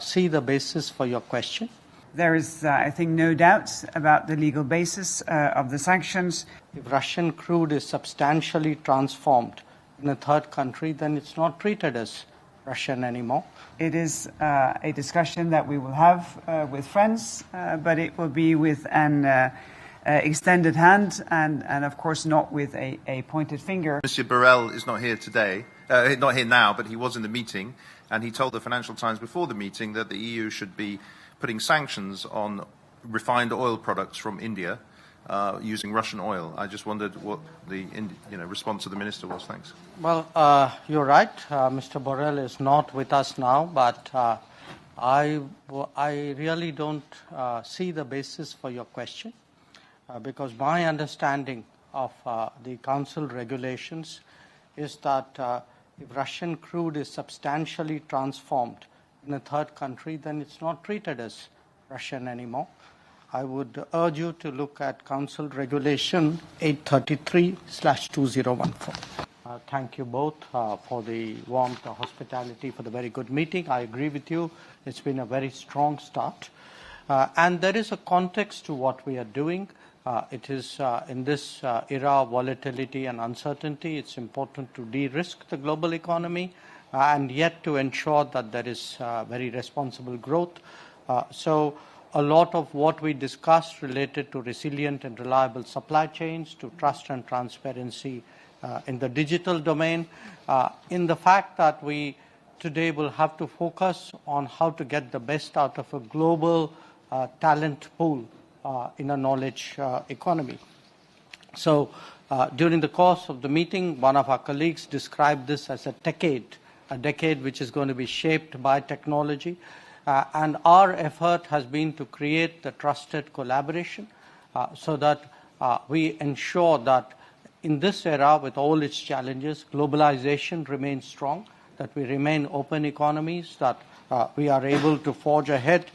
see the basis for your question. There is, I think, no doubt about the legal basis of the sanctions. If Russian crude is substantially transformed in a third country, then it's not treated as Russian anymore. It is a discussion that we will have with friends, but it will be with an extended hand and of course not with a pointed finger. Monsieur Borrell is not here today, not here now, but he was in the meeting, and he told the Financial Times before the meeting that the EU should be putting sanctions on refined oil products from India using Russian oil. I just wondered what the response of the minister was. Thanks. Well, you're right. Mr. Borrell is not with us now, but I really don't see the basis for your question because my understanding of the Council regulations is that if Russian crude is substantially transformed in a third country, then it's not treated as Russian anymore. I would urge you to look at Council Regulation 833/2014. Thank you both for the warmth, the hospitality, for the very good meeting. I agree with you. It's been a very strong start. And there is a context to what we are doing. It is in this era of volatility and uncertainty, it's important to de-risk the global economy and yet to ensure that there is very responsible growth. So a lot of what we discussed related to resilient and reliable supply chains, to trust and transparency in the digital domain, in the fact that we today will have to focus on how to get the best out of a global talent pool in a knowledge economy. So during the course of the meeting, one of our colleagues described this as a decade which is going to be shaped by technology. And our effort has been to create the trusted collaboration so that we ensure that in this era, with all its challenges, globalization remains strong, that we remain open economies, that we are able to forge ahead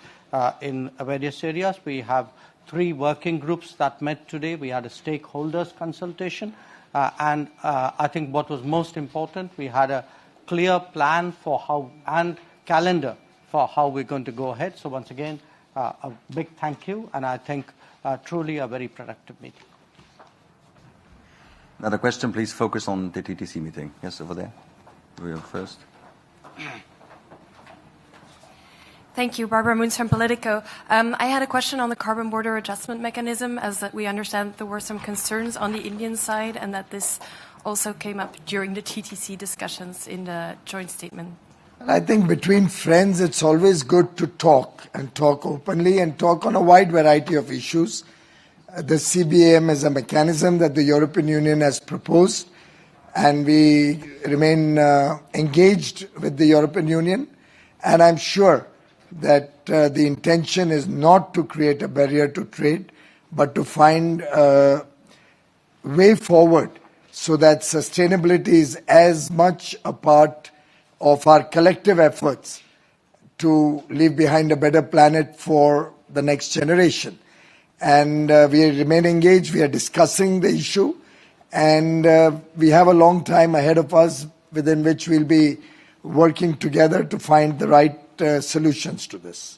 in various areas. We have 3 working groups that met today. We had a stakeholders consultation. And I think what was most important, we had a clear plan for how and calendar for how we're going to go ahead. So once again, a big thank you, and I think truly a very productive meeting. Another question, please focus on the TTC meeting. Yes, over there. We are first. Thank you. Barbara Moons from Politico. I had a question on the carbon border adjustment mechanism, as that we understand that there were some concerns on the Indian side and that this also came up during the TTC discussions in the joint statement. I think between friends, it's always good to talk and talk openly and talk on a wide variety of issues. The CBAM is a mechanism that the European Union has proposed, and we remain engaged with the European Union. And I'm sure that the intention is not to create a barrier to trade, but to find a way forward so that sustainability is as much a part of our collective efforts to leave behind a better planet for the next generation. And we remain engaged, we are discussing the issue, and we have a long time ahead of us within which we'll be working together to find the right solutions to this.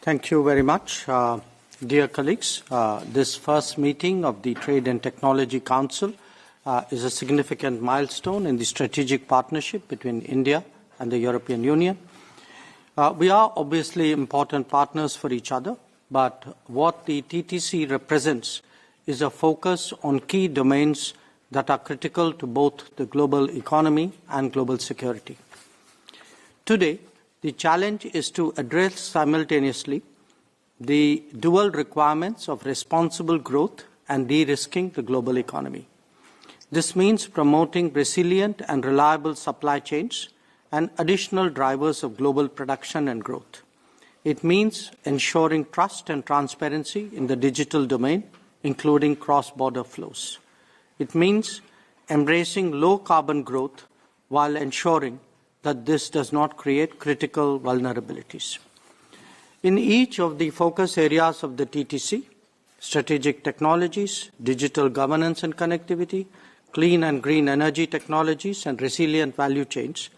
Thank you very much. Dear colleagues, this first meeting of the Trade and Technology Council is a significant milestone in the strategic partnership between India and the European Union. We are obviously important partners for each other, but what the TTC represents is a focus on key domains that are critical to both the global economy and global security. Today, the challenge is to address simultaneously the dual requirements of responsible growth and de-risking the global economy. This means promoting resilient and reliable supply chains and additional drivers of global production and growth. It means ensuring trust and transparency in the digital domain, including cross-border flows. It means embracing low-carbon growth while ensuring that this does not create critical vulnerabilities. In each of the focus areas of the TTC, strategic technologies, digital governance and connectivity, clean and green energy technologies, and resilient value chains,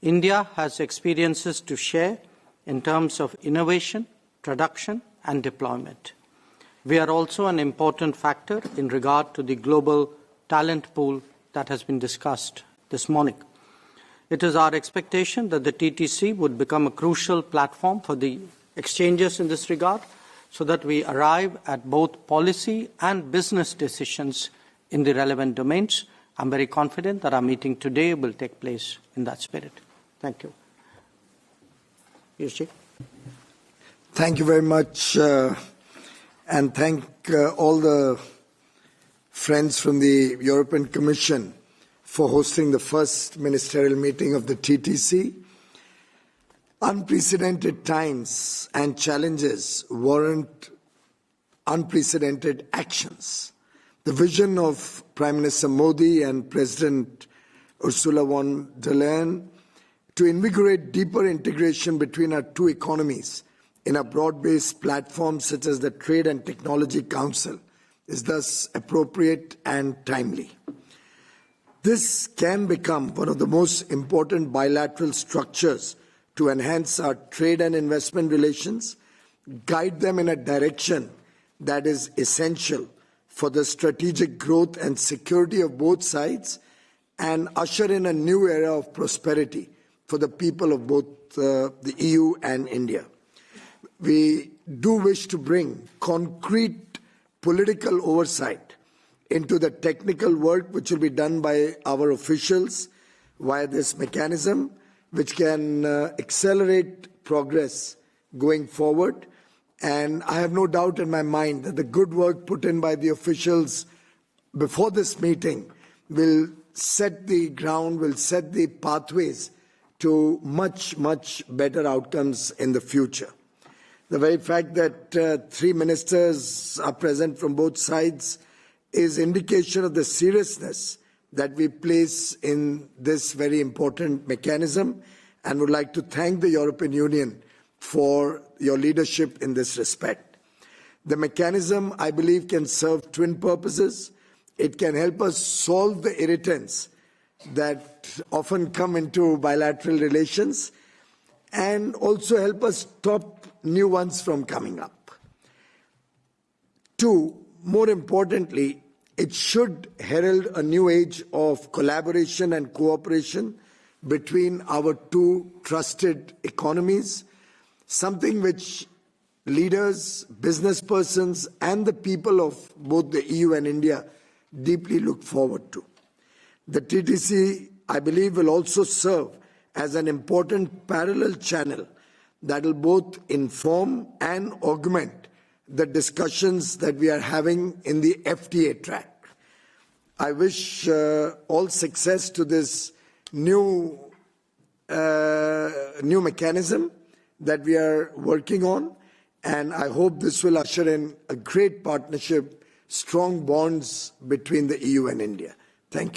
India has experiences to share in terms of innovation, production, and deployment. We are also an important factor in regard to the global talent pool that has been discussed this morning. It is our expectation that the TTC would become a crucial platform for the exchanges in this regard, so that we arrive at both policy and business decisions in the relevant domains. I'm very confident that our meeting today will take place in that spirit. Thank you. Yusji. Thank you very much, and thank all the friends from the European Commission for hosting the first ministerial meeting of the TTC. Unprecedented times and challenges warrant unprecedented actions. The vision of Prime Minister Modi and President Ursula von der Leyen to invigorate deeper integration between our two economies in a broad-based platform such as the Trade and Technology Council is thus appropriate and timely. This can become one of the most important bilateral structures to enhance our trade and investment relations, guide them in a direction that is essential for the strategic growth and security of both sides, and usher in a new era of prosperity for the people of both the EU and India. We do wish to bring concrete political oversight into the technical work which will be done by our officials via this mechanism, which can accelerate progress going forward. And I have no doubt in my mind that the good work put in by the officials before this meeting will set the ground, will set the pathways to much, much better outcomes in the future. The very fact that 3 ministers are present from both sides is indication of the seriousness that we place in this very important mechanism, and would like to thank the European Union for your leadership in this respect. The mechanism, I believe, can serve twin purposes. It can help us solve the irritants that often come into bilateral relations, and also help us stop new ones from coming up. 2, more importantly, it should herald a new age of collaboration and cooperation between our two trusted economies, something which leaders, business persons, and the people of both the EU and India deeply look forward to. The TTC, I believe, will also serve as an important parallel channel that will both inform and augment the discussions that we are having in the FTA track. I wish all success to this new mechanism that we are working on, and I hope this will usher in a great partnership, strong bonds between the EU and India. Thank you.